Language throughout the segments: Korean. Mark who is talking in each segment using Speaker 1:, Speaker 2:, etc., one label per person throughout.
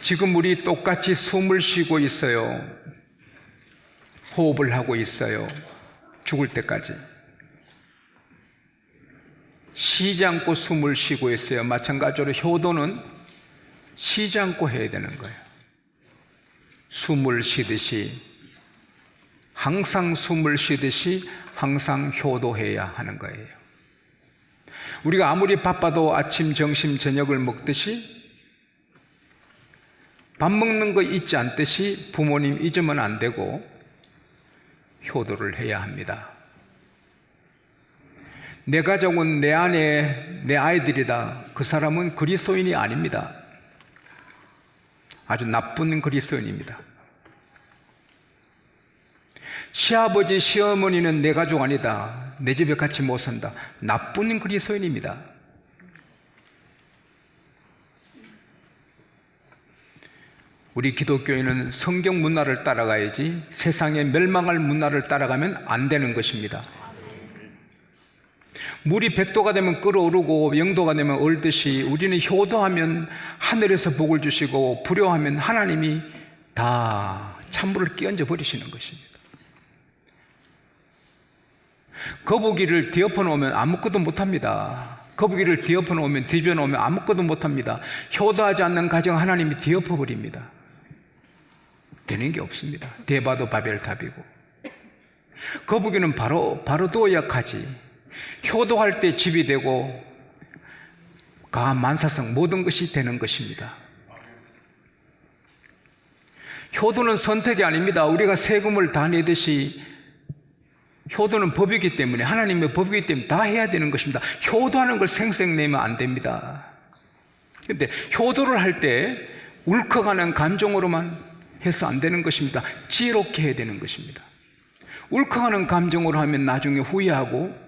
Speaker 1: 지금 우리 똑같이 숨을 쉬고 있어요. 호흡을 하고 있어요. 죽을 때까지. 쉬지 않고 숨을 쉬고 있어요. 마찬가지로 효도는 쉬지 않고 해야 되는 거예요. 숨을 쉬듯이, 항상 숨을 쉬듯이 항상 효도해야 하는 거예요. 우리가 아무리 바빠도 아침, 점심, 저녁을 먹듯이 밥 먹는 거 잊지 않듯이 부모님 잊으면 안 되고 효도를 해야 합니다. 내 가족은 내 아내, 내 아이들이다. 그 사람은 그리스도인이 아닙니다. 아주 나쁜 그리스도인입니다. 시아버지, 시어머니는 내 가족 아니다. 내 집에 같이 못 산다. 나쁜 그리스도인입니다. 우리 기독교인은 성경 문화를 따라가야지 세상에 멸망할 문화를 따라가면 안 되는 것입니다. 물이 100도가 되면 끓어오르고 0도가 되면 얼듯이 우리는 효도하면 하늘에서 복을 주시고 불효하면 하나님이 다 찬물을 끼얹어 버리시는 것입니다. 거북이를 뒤엎어 놓으면 아무것도 못합니다. 거북이를 뒤엎어 놓으면, 뒤집어 놓으면 아무것도 못합니다. 효도하지 않는 가정 하나님이 뒤엎어 버립니다. 되는 게 없습니다. 대바도 바벨탑이고. 거북이는 바로 두어야 가지. 효도할 때 집이 되고 가만 만사성 모든 것이 되는 것입니다. 효도는 선택이 아닙니다. 우리가 세금을 다 내듯이 효도는 법이기 때문에, 하나님의 법이기 때문에 다 해야 되는 것입니다. 효도하는 걸 생색내면 안 됩니다. 그런데 효도를 할 때 울컥하는 감정으로만 해서 안 되는 것입니다. 지혜롭게 해야 되는 것입니다. 울컥하는 감정으로 하면 나중에 후회하고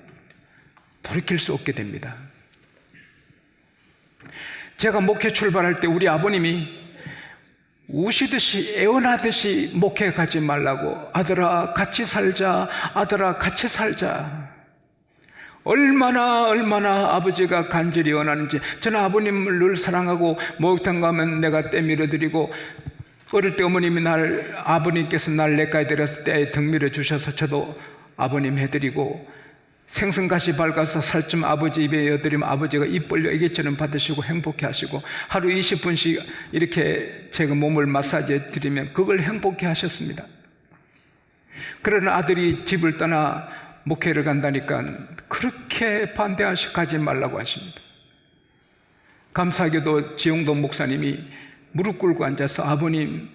Speaker 1: 돌이킬 수 없게 됩니다. 제가 목회 출발할 때 우리 아버님이 우시듯이 애원하듯이 목회 가지 말라고, 아들아 같이 살자, 아들아 같이 살자. 얼마나 아버지가 간절히 원하는지. 저는 아버님을 늘 사랑하고 목욕탕 가면 내가 때 밀어드리고, 어릴 때 어머님이 아버님께서 날 내과에 데렸을 때 등 밀어주셔서 저도 아버님 해드리고, 생선가시 밝아서 살점 아버지 입에 여드리면 아버지가 입 벌려 애기처럼 받으시고 행복해 하시고, 하루 20분씩 이렇게 제가 몸을 마사지해 드리면 그걸 행복해 하셨습니다. 그러나 아들이 집을 떠나 목회를 간다니까 그렇게 반대하시 가지 말라고 하십니다. 감사하게도 지용도 목사님이 무릎 꿇고 앉아서, 아버님,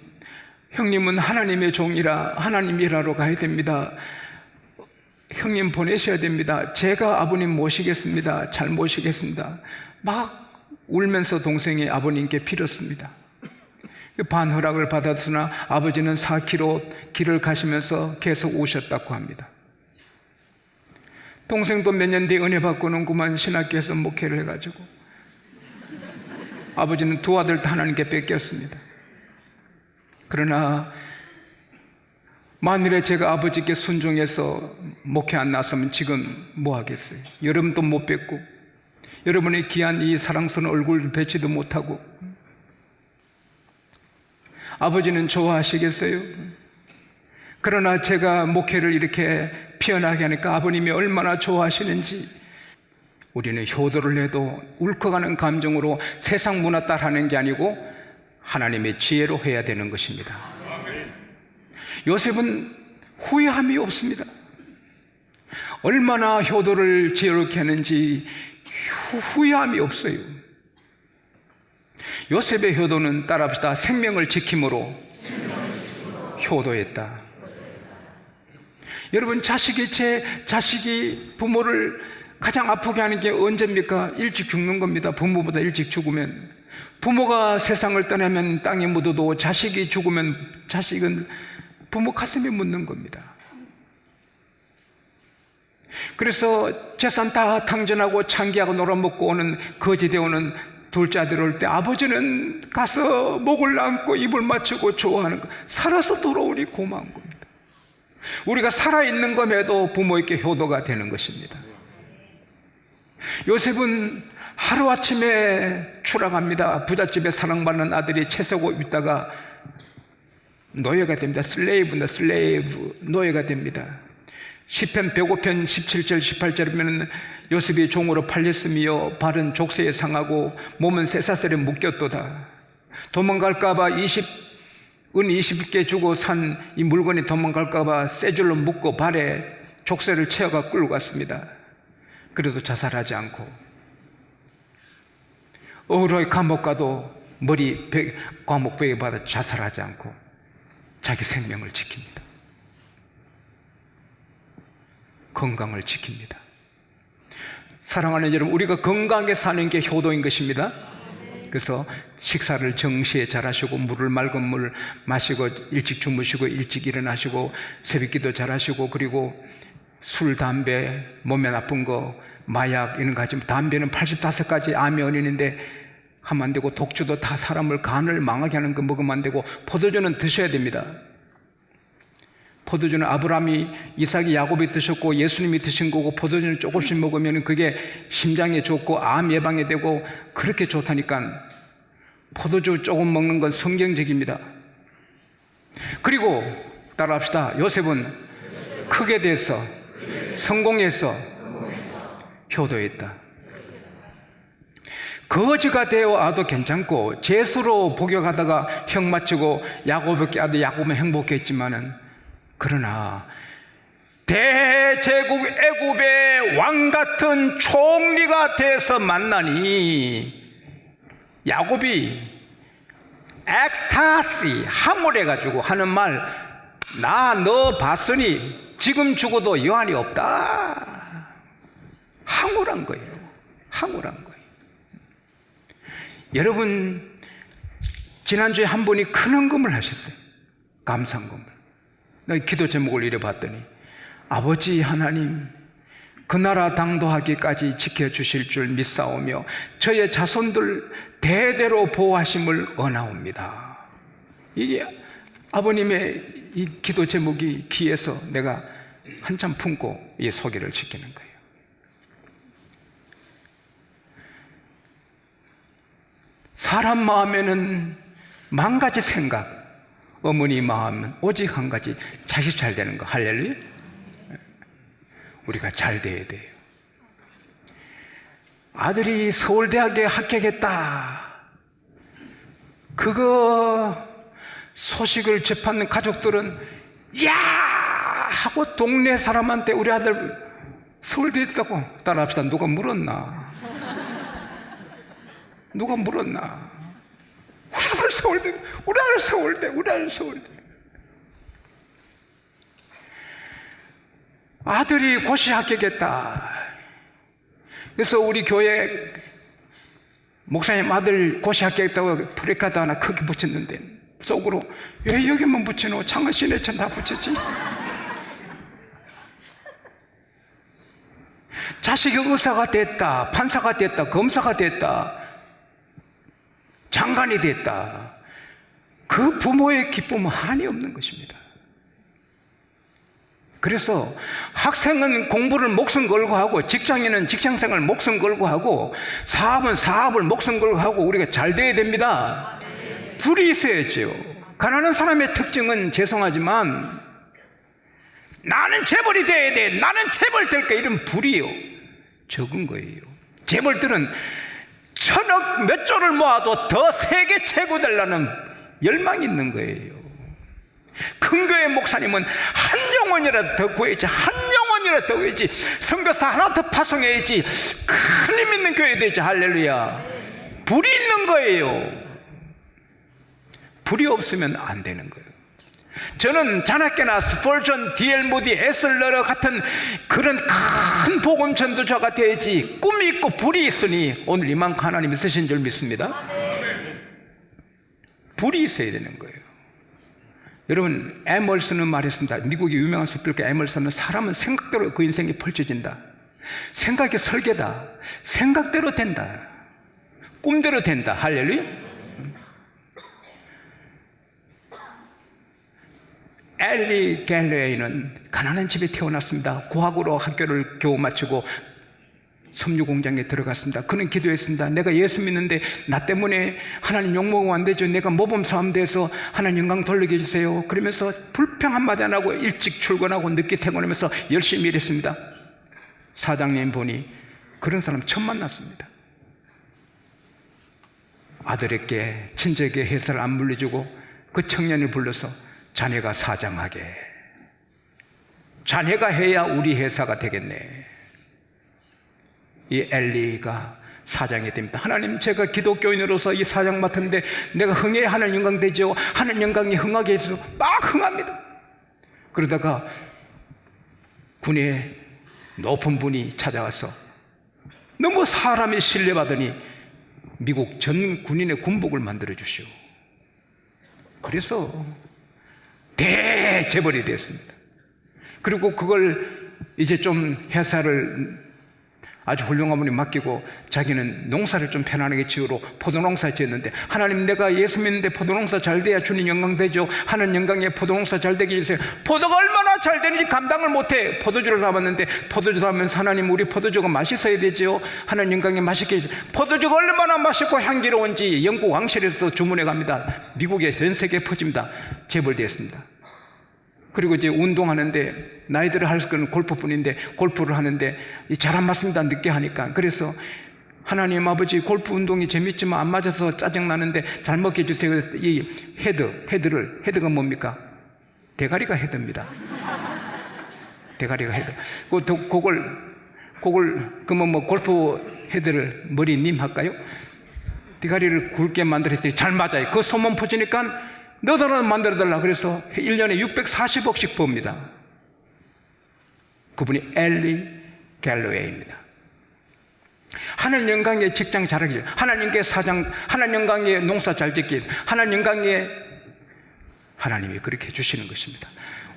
Speaker 1: 형님은 하나님의 종이라 하나님 일하러 가야 됩니다. 형님 보내셔야 됩니다. 제가 아버님 모시겠습니다. 잘 모시겠습니다. 막 울면서 동생이 아버님께 빌었습니다. 반허락을 받았으나 아버지는 4km 길을 가시면서 계속 오셨다고 합니다. 동생도 몇 년 뒤에 은혜 받고는구만 신학교에서 목회를 해가지고 아버지는 두 아들 다 하나님께 뺏겼습니다. 그러나 만일에 제가 아버지께 순종해서 목회 안 나섰으면 지금 뭐 하겠어요? 여러분도 못 뵙고, 여러분의 귀한 이 사랑스러운 얼굴 뵙지도 못하고, 아버지는 좋아하시겠어요? 그러나 제가 목회를 이렇게 피어나게 하니까 아버님이 얼마나 좋아하시는지. 우리는 효도를 해도 울컥하는 감정으로 세상 문화 따라하는 게 아니고 하나님의 지혜로 해야 되는 것입니다. 요셉은 후회함이 없습니다. 얼마나 효도를 지혜롭게 하는지 후회함이 없어요. 요셉의 효도는 따라합시다. 생명을 지킴으로 효도했다. 여러분, 자식이 부모를 가장 아프게 하는 게 언제입니까? 일찍 죽는 겁니다. 부모보다 일찍 죽으면. 부모가 세상을 떠나면 땅에 묻어도 자식이 죽으면 자식은 부모 가슴에 묻는 겁니다. 그래서 재산 다 탕전하고 창기하고 놀아먹고 오는 거지돼 오는 둘째 아들 올 때 아버지는 가서 목을 안고 입을 맞추고 좋아하는 거. 살아서 돌아오니 고마운 겁니다. 우리가 살아있는 것에도 부모에게 효도가 되는 것입니다. 요셉은 하루아침에 추락합니다. 부잣집에 사랑받는 아들이 채 서고 있다가 노예가 됩니다. 슬레이브, 노예가 됩니다. 시편 105편 17절 18절에 보면 요셉이 종으로 팔렸으며 발은 족쇄에 상하고 몸은 쇠사슬에 묶였도다. 도망갈까봐 은 20개 주고 산 이 물건이 도망갈까봐 쇠줄로 묶고 발에 족쇄를 채워가 끌고 갔습니다. 그래도 자살하지 않고, 어로의 감옥 가도 감옥 베개 받아 자살하지 않고 자기 생명을 지킵니다. 건강을 지킵니다. 사랑하는 여러분, 우리가 건강하게 사는 게 효도인 것입니다. 그래서 식사를 정시에 잘하시고, 물을 맑은 물 마시고, 일찍 주무시고 일찍 일어나시고, 새벽기도 잘하시고, 그리고 술, 담배, 몸에 나쁜 거, 마약 이런 거 하지만, 담배는 85가지 암의 원인인데 하면 안 되고, 독주도 다 사람을 간을 망하게 하는 거 먹으면 안 되고, 포도주는 드셔야 됩니다. 포도주는 아브라함이, 이삭이, 야곱이 드셨고 예수님이 드신 거고, 포도주는 조금씩 먹으면 그게 심장에 좋고 암 예방에 되고 그렇게 좋다니까 포도주 조금 먹는 건 성경적입니다. 그리고 따라합시다. 요셉은 크게 돼서 성공해서 효도했다. 거지가 되어 와도 괜찮고, 죄수로 복역하다가 형 맞추고 야곱에게 아도 야곱은 행복했지만은, 그러나 대제국 애굽의 왕같은 총리가 돼서 만나니 야곱이 엑스타시, 함몰해가지고 하는 말, 나 너 봤으니 지금 죽어도 여한이 없다. 황홀한 거예요. 황홀한 거예요. 여러분, 지난주에 한 분이 큰 헌금을 하셨어요. 감사헌금을. 기도 제목을 이래봤더니, 아버지 하나님, 그 나라 당도하기까지 지켜주실 줄 믿사오며 저의 자손들 대대로 보호하심을 원하옵니다. 이게 아버님의 이 기도 제목이 귀에서 내가 한참 품고 이 소개를 지키는 거예요. 사람 마음에는 만 가지 생각, 어머니 마음은 오직 한 가지, 자식 잘 되는 거. 할렐루야. 우리가 잘 돼야 돼요. 아들이 서울대학에 합격했다, 그거 소식을 접하는 가족들은 야 하고 동네 사람한테 우리 아들 서울대 했다고, 따라합시다. 누가 물었나? 누가 물었나? 우리 아들 서울대, 우리 아들 서울대, 우리 아들 서울대. 아들이 고시 합격했다. 그래서 우리 교회 목사님 아들 고시 합격했다고 프레카드 하나 크게 붙였는데, 속으로 왜 여기만 붙여놓고 창원 시내천 다 붙였지? 자식이 의사가 됐다, 판사가 됐다, 검사가 됐다, 장관이 됐다. 그 부모의 기쁨은 한이 없는 것입니다. 그래서 학생은 공부를 목숨 걸고 하고, 직장인은 직장생활 목숨 걸고 하고, 사업은 사업을 목숨 걸고 하고, 우리가 잘 돼야 됩니다. 불이 있어야죠. 가난한 사람의 특징은, 죄송하지만 나는 재벌이 돼야 돼, 나는 재벌 될까, 이런 불이요 적은 거예요. 재벌들은 천억 몇 조를 모아도 더 세계 최고 되려는 열망이 있는 거예요. 큰 교회 목사님은 한 영혼이라도 더 구해야지, 한 영혼이라도 더 구해야지, 선교사 하나 더 파송해야지, 큰 힘 있는 교회 되지. 할렐루야. 불이 있는 거예요. 불이 없으면 안 되는 거예요. 저는 자나깨나 스폴전, D.L. 모디, 에슬러 같은 그런 큰 복음 전도자가 돼야지, 꿈이 있고 불이 있으니 오늘 이만큼 하나님이 쓰신 줄 믿습니다. 불이 있어야 되는 거예요. 여러분, 에멀슨은 말했습니다. 미국의 유명한 스피커 에멀슨은, 사람은 생각대로 그 인생이 펼쳐진다. 생각이 설계다. 생각대로 된다. 꿈대로 된다. 할렐루야. 엘리 갤레이는 가난한 집에 태어났습니다. 고학으로 학교를 겨우 마치고 섬유 공장에 들어갔습니다. 그는 기도했습니다. 내가 예수 믿는데 나 때문에 하나님 욕먹으면 안 되죠. 내가 모범 사람 돼서 하나님 영광 돌리게 해주세요. 그러면서 불평 한마디 안 하고 일찍 출근하고 늦게 퇴근하면서 열심히 일했습니다. 사장님 보니 그런 사람 처음 만났습니다. 아들에게 친척에게 회사를 안 물려주고 그 청년을 불러서 자네가 사장하게, 자네가 해야 우리 회사가 되겠네. 이 엘리가 사장이 됩니다. 하나님, 제가 기독교인으로서 이 사장 맡았는데 내가 흥해야 하나님 영광 되죠. 하나님 영광에 흥하게 해서 막 흥합니다. 그러다가 군의 높은 분이 찾아와서 너무 사람이 신뢰받으니 미국 전 군인의 군복을 만들어 주시오. 그래서 대재벌이 됐습니다. 그리고 그걸 이제 좀 회사를 아주 훌륭한 분이 맡기고 자기는 농사를 좀 편안하게 지으러 포도농사 지었는데, 하나님, 내가 예수 믿는데 포도농사 잘 돼야 주님 영광 되죠. 하나님 영광에 포도농사 잘 되게 해주세요. 포도가 얼마나 잘 되는지 감당을 못해. 포도주를 담았는데 포도주 담으면서 하나님, 우리 포도주가 맛있어야 되죠. 하나님 영광에 맛있게 해주세요. 포도주가 얼마나 맛있고 향기로운지 영국 왕실에서도 주문해 갑니다. 미국에 전 세계에 퍼집니다. 재벌되었습니다. 그리고 이제 운동하는데 나이들을 할 거는 골프뿐인데 골프를 하는데 잘 안 맞습니다. 늦게 하니까. 그래서 하나님 아버지, 골프 운동이 재밌지만 안 맞아서 짜증나는데 잘 먹게 해주세요. 이 헤드가 뭡니까? 대가리가 헤드입니다. 대가리가 헤드. 그러면 뭐 골프 헤드를 머리 님 할까요? 대가리를 굵게 만들었더니 잘 맞아요. 그 소문 퍼지니까 너더러 만들어달라. 그래서 1년에 640억씩 법니다. 그분이 엘리 갤로웨이입니다. 하나님 영광에 직장 잘하기 위해, 하나님께 사장, 하나님 영광에 농사 잘 짓기 위해서, 하나님 영광에 하나님이 그렇게 해주시는 것입니다.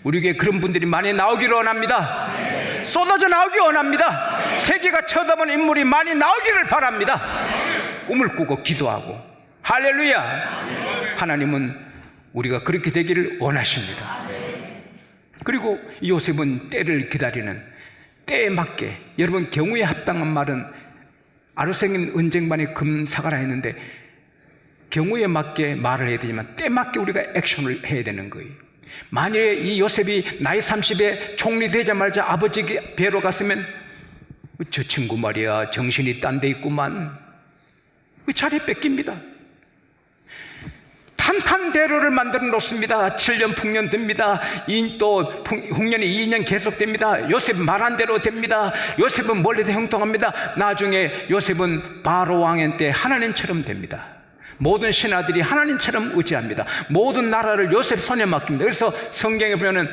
Speaker 1: 우리에게 그런 분들이 많이 나오기를 원합니다. 쏟아져 나오기 원합니다. 세계가 쳐다보는 인물이 많이 나오기를 바랍니다. 꿈을 꾸고 기도하고. 할렐루야. 하나님은 우리가 그렇게 되기를 원하십니다. 그리고 요셉은 때를 기다리는, 때에 맞게, 여러분, 경우에 합당한 말은 아르생인 은쟁반의 금사가라 했는데 경우에 맞게 말을 해야 되지만 때 맞게 우리가 액션을 해야 되는 거예요. 만약에 이 요셉이 나이 30에 총리 되자마자 아버지 뵈러 갔으면 저 친구 말이야 정신이 딴 데 있구만, 자리 뺏깁니다. 탄탄대로를 만들어 놓습니다. 7년 풍년 됩니다. 또 흉년이 2년 계속됩니다. 요셉 말한 대로 됩니다. 요셉은 멀리서 형통합니다. 나중에 요셉은 바로 왕의 때 하나님처럼 됩니다. 모든 신하들이 하나님처럼 의지합니다. 모든 나라를 요셉 손에 맡깁니다. 그래서 성경에 보면은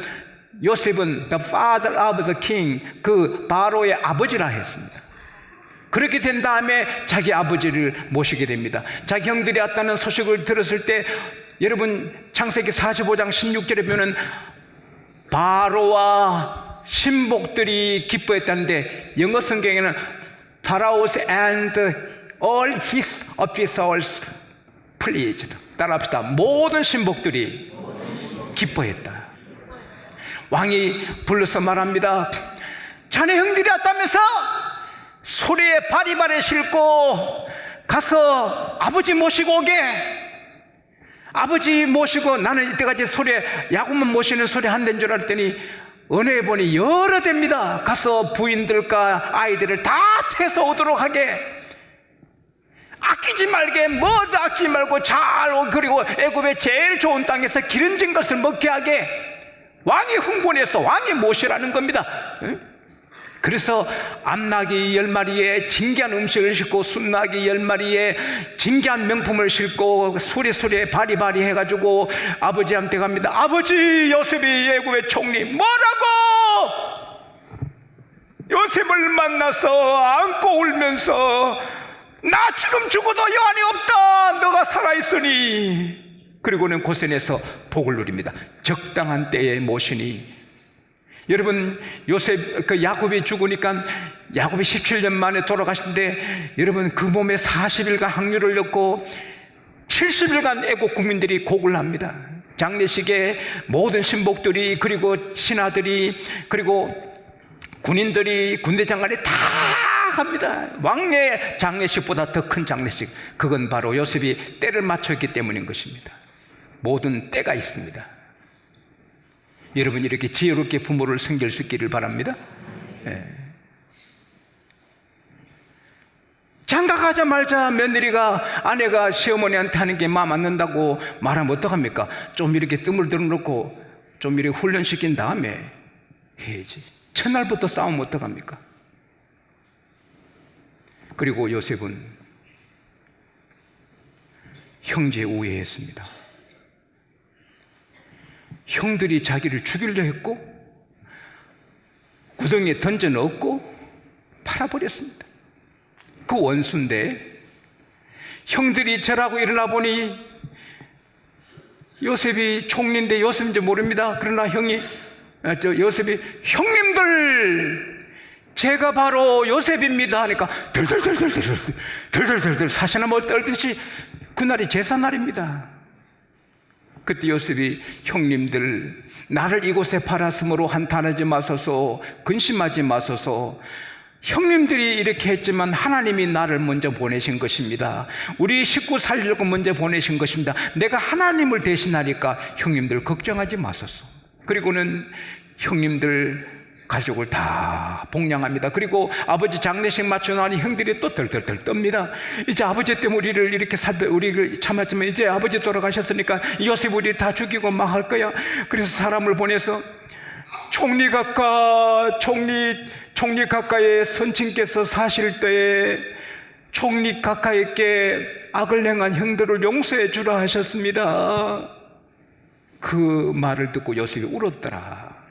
Speaker 1: 요셉은 the father of the king, 그 바로의 아버지라 했습니다. 그렇게 된 다음에 자기 아버지를 모시게 됩니다. 자기 형들이 왔다는 소식을 들었을 때, 여러분, 창세기 45장 16절에 보면 바로와 신복들이 기뻐했다는데 영어 성경에는 Pharaoh and all his officers pleased. 따라합시다. 모든 신복들이 기뻐했다. 왕이 불러서 말합니다. 자네 형들이 왔다면서 소리에 바리바리 싣고 가서 아버지 모시고 오게. 아버지 모시고, 나는 이때까지 소리에 야구만 모시는 소리 한 대인 줄 알았더니 은혜에 보니 여러 대입니다. 가서 부인들과 아이들을 다 태서 오도록 하게. 아끼지 말게, 뭐도 아끼지 말고 잘, 그리고 애굽의 제일 좋은 땅에서 기름진 것을 먹게 하게. 왕이 흥분해서 왕이 모시라는 겁니다. 그래서 암나귀 10마리에 진귀한 음식을 싣고 순나귀 10마리에 진귀한 명품을 싣고 수리수리에 바리바리 해가지고 아버지한테 갑니다. 아버지, 요셉이 애굽의 총리. 뭐라고? 요셉을 만나서 안고 울면서 나 지금 죽어도 여한이 없다. 너가 살아있으니. 그리고는 고센에서 복을 누립니다. 적당한 때에 모시니. 여러분, 요셉, 야곱이 죽으니까 야곱이 17년 만에 돌아가신데, 여러분, 그 몸에 40일간 항류를 넣고 70일간 애국 국민들이 곡을 합니다. 장례식에 모든 신복들이, 그리고 신하들이, 그리고 군인들이, 군대 장관이 다 합니다. 왕의 장례식보다 더 큰 장례식. 그건 바로 요셉이 때를 맞췄기 때문인 것입니다. 모든 때가 있습니다. 여러분 이렇게 지혜롭게 부모를 섬길 수 있기를 바랍니다. 장가 가자마자 며느리가 아내가 시어머니한테 하는 게 마음 안 든다고 말하면 어떡합니까? 좀 이렇게 뜸을 들어놓고 좀 이렇게 훈련시킨 다음에 해야지. 첫날부터 싸우면 어떡합니까? 그리고 요셉은 형제에 우애했습니다. 형들이 자기를 죽이려 했고 구덩이에 던져 넣었고 팔아버렸습니다. 그 원수인데 형들이 절하고 일어나 보니 요셉이 총리인데 요셉인지 모릅니다. 그러나 요셉이 형님들 제가 바로 요셉입니다 하니까 덜덜덜덜 사시나무 떨듯이 그날이 제사날입니다. 그때 요셉이 형님들 나를 이곳에 팔았으므로 한탄하지 마소서, 근심하지 마소서. 형님들이 이렇게 했지만 하나님이 나를 먼저 보내신 것입니다. 우리 식구 살리려고 먼저 보내신 것입니다. 내가 하나님을 대신하니까 형님들 걱정하지 마소서. 그리고는 형님들 가족을 다 복양합니다. 그리고 아버지 장례식 마쳐나니 형들이 또 덜덜덜 떱니다. 이제 아버지 때문에 우리를 이렇게 우리를 참았지만 이제 아버지 돌아가셨으니까 요셉 우리 다 죽이고 막 할 거야. 그래서 사람을 보내서 총리 가까이에 선친께서 사실 때에 총리 가까이께 악을 행한 형들을 용서해 주라 하셨습니다. 그 말을 듣고 요셉이 울었더라.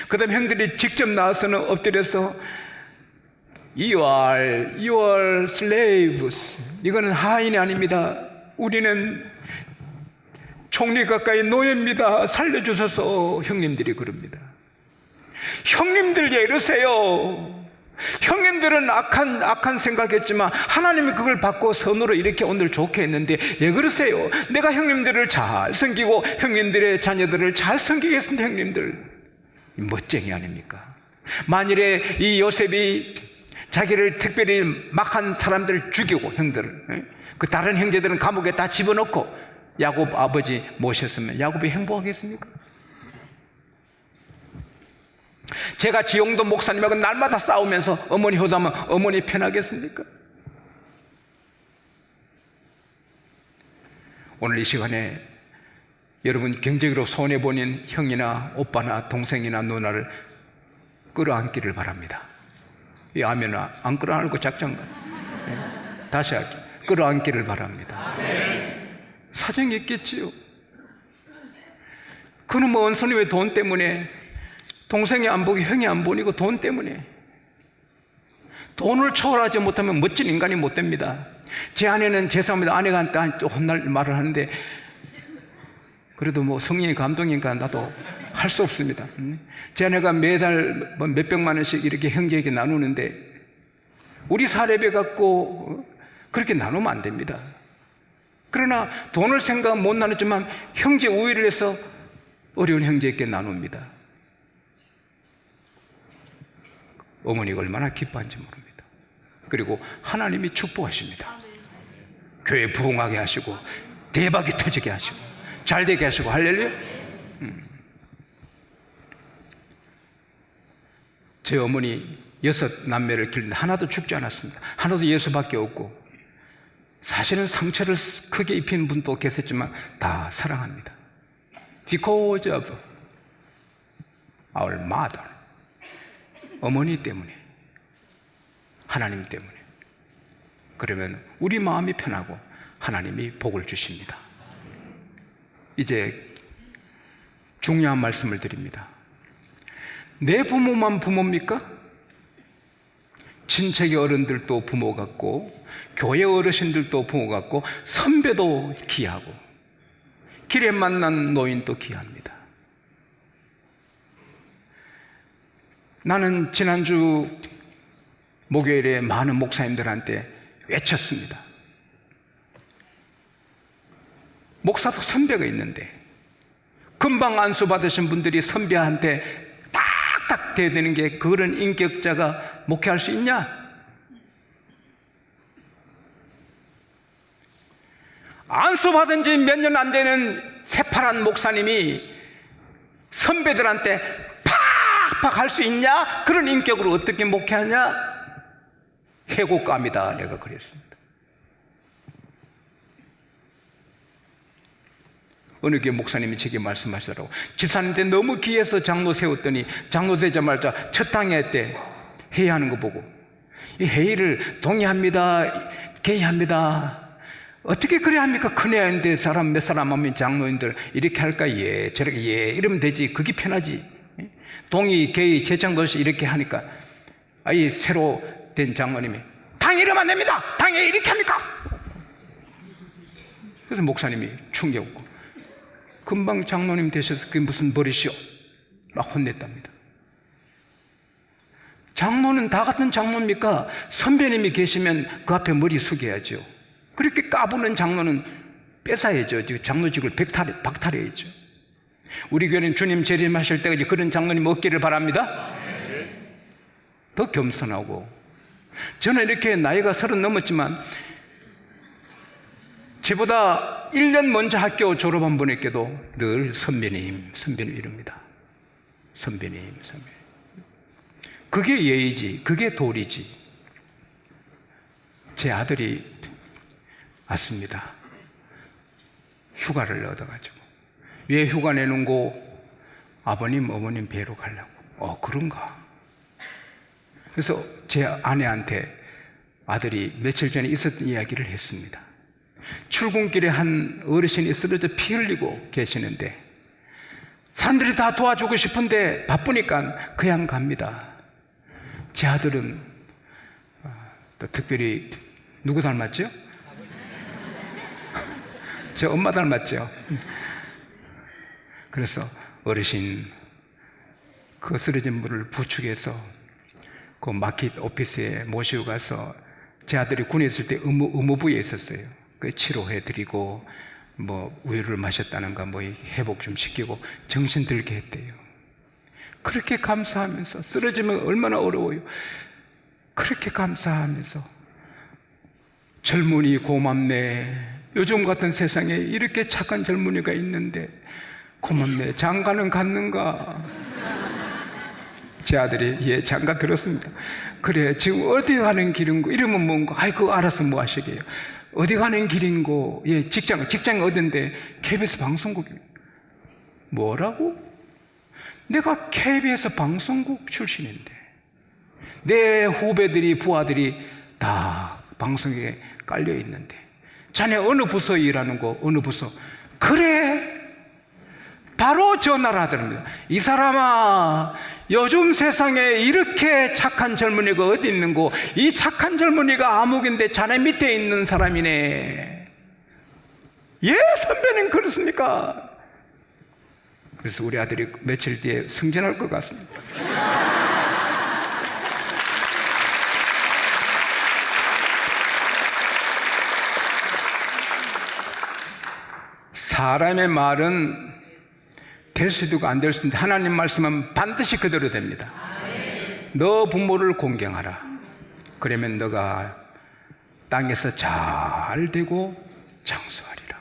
Speaker 1: 그 다음 형들이 직접 나와서는 엎드려서 You are slaves. 이거는 하인이 아닙니다. 우리는 총리 가까이 노예입니다. 살려주셔서 형님들이 그럽니다. 형님들 왜 이러세요? 형님들은 악한 생각했지만 하나님이 그걸 받고 선으로 이렇게 오늘 좋게 했는데 왜 그러세요? 내가 형님들을 잘 섬기고 형님들의 자녀들을 잘 섬기겠습니다. 형님들 멋쟁이 아닙니까? 만일에 이 요셉이 자기를 특별히 막한 사람들을 죽이고 형들을 그 다른 형제들은 감옥에 다 집어넣고 야곱 아버지 모셨으면 야곱이 행복하겠습니까? 제가 지용도 목사님하고 날마다 싸우면서 어머니 효도하면 어머니 편하겠습니까? 오늘 이 시간에 여러분 경제적으로 손해보는 형이나 오빠나 동생이나 누나를 끌어안기를 바랍니다. 이 아멘 안 끌어안고 작정가. 다시 할게요. 끌어안기를 바랍니다. 사정이 있겠지요. 그놈의 원수는 왜 돈 때문에 동생이 안 보고 형이 안 보니고 돈 때문에 돈을 초월하지 못하면 멋진 인간이 못 됩니다. 제 아내는 죄송합니다. 아내가 또 혼날 말을 하는데 그래도 뭐 성령이 감동이니까 나도 할 수 없습니다. 제 아내가 매달 몇백만 원씩 이렇게 형제에게 나누는데 우리 사례비 갖고 그렇게 나누면 안 됩니다. 그러나 돈을 생각 못 나누지만 형제 우애를 해서 어려운 형제에게 나눕니다. 어머니가 얼마나 기뻐한지 모릅니다. 그리고 하나님이 축복하십니다. 교회 부흥하게 하시고 대박이 터지게 하시고 잘 되게 하시고 할렐루야. 제 어머니 6 남매를 기르는데 하나도 죽지 않았습니다. 하나도 예수밖에 없고 사실은 상처를 크게 입힌 분도 계셨지만 다 사랑합니다. Because of our mother. 어머니 때문에, 하나님 때문에. 그러면 우리 마음이 편하고 하나님이 복을 주십니다. 이제 중요한 말씀을 드립니다. 내 부모만 부모입니까? 친척의 어른들도 부모 같고 교회 어르신들도 부모 같고 선배도 귀하고 길에 만난 노인도 귀합니다. 나는 지난주 목요일에 많은 목사님들한테 외쳤습니다. 목사도 선배가 있는데 금방 안수 받으신 분들이 선배한테 딱딱 대드는 게 그런 인격자가 목회할 수 있냐? 안수받은 지 몇 년 안 되는 새파란 목사님이 선배들한테 팍팍 할 수 있냐? 그런 인격으로 어떻게 목회하냐? 해고감이다, 내가 그랬습니다. 어느 교회 목사님이 제게 말씀하시더라고. 집사님한테 너무 귀해서 장로 세웠더니 장로 되자마자 첫 당회 때 회의하는 거 보고, 이 회의를 동의합니다, 개의합니다. 어떻게 그래야 합니까? 큰애인데 사람 몇 사람 하면 장로인들 이렇게 할까? 예, 저렇게 예, 이러면 되지. 그게 편하지. 동의, 개의, 재창도시 이렇게 하니까 이 새로 된 장로님이 당회 이러면 안 됩니다. 당회 이렇게 합니까? 그래서 목사님이 충격받고 금방 장로님 되셔서 그게 무슨 버릇이요? 막 혼냈답니다. 장로는 다 같은 장로입니까? 선배님이 계시면 그 앞에 머리 숙여야죠. 그렇게 까부는 장로는 뺏어야죠. 장로직을 박탈해야죠. 우리 교회는 주님 재림하실 때까지 그런 장로님 없기를 바랍니다. 더 겸손하고. 저는 이렇게 나이가 30 넘었지만 저보다 1년 먼저 학교 졸업한 분에게도 늘 선배님 이럽니다. 선배님. 그게 예의지, 그게 도리지. 제 아들이 왔습니다. 휴가를 얻어가지고. 왜 휴가 내는고? 아버님, 어머님 뵈러 가려고. 그런가? 그래서 제 아내한테 아들이 며칠 전에 있었던 이야기를 했습니다. 출근길에 한 어르신이 쓰러져 피 흘리고 계시는데 사람들이 다 도와주고 싶은데 바쁘니까 그냥 갑니다. 제 아들은 또 특별히 누구 닮았죠? 제 엄마 닮았죠? 그래서 어르신 그 쓰러진 분을 부축해서 그 마켓 오피스에 모시고 가서 제 아들이 군에 있을 때 의무부에 있었어요. 그 치료해드리고 뭐 우유를 마셨다는가 뭐 회복 좀 시키고 정신 들게 했대요. 그렇게 감사하면서 쓰러지면 얼마나 어려워요. 그렇게 감사하면서 젊은이 고맙네. 요즘 같은 세상에 이렇게 착한 젊은이가 있는데 고맙네. 장가는 갔는가? 제 아들이 예, 장가 들었습니다. 그래, 지금 어디 가는 길인고? 이러면 뭔가? 그거 알아서 뭐 하시게요? 어디 가는 길인고? 예, 직장이 어딘데? KBS 방송국. 뭐라고? 내가 KBS 방송국 출신인데 내 후배들이 부하들이 다 방송에 깔려 있는데 자네 어느 부서 일하는 거? 어느 부서? 그래, 바로 전화를 하더랍니다. 이 사람아, 요즘 세상에 이렇게 착한 젊은이가 어디 있는고? 이 착한 젊은이가 암흑인데 자네 밑에 있는 사람이네. 예, 선배님 그렇습니까? 그래서 우리 아들이 며칠 뒤에 승진할 것 같습니다. 사람의 말은 될 수도 있고 안 될 수도 있는데 하나님 말씀은 반드시 그대로 됩니다. 너 부모를 공경하라. 그러면 너가 땅에서 잘 되고 장수하리라.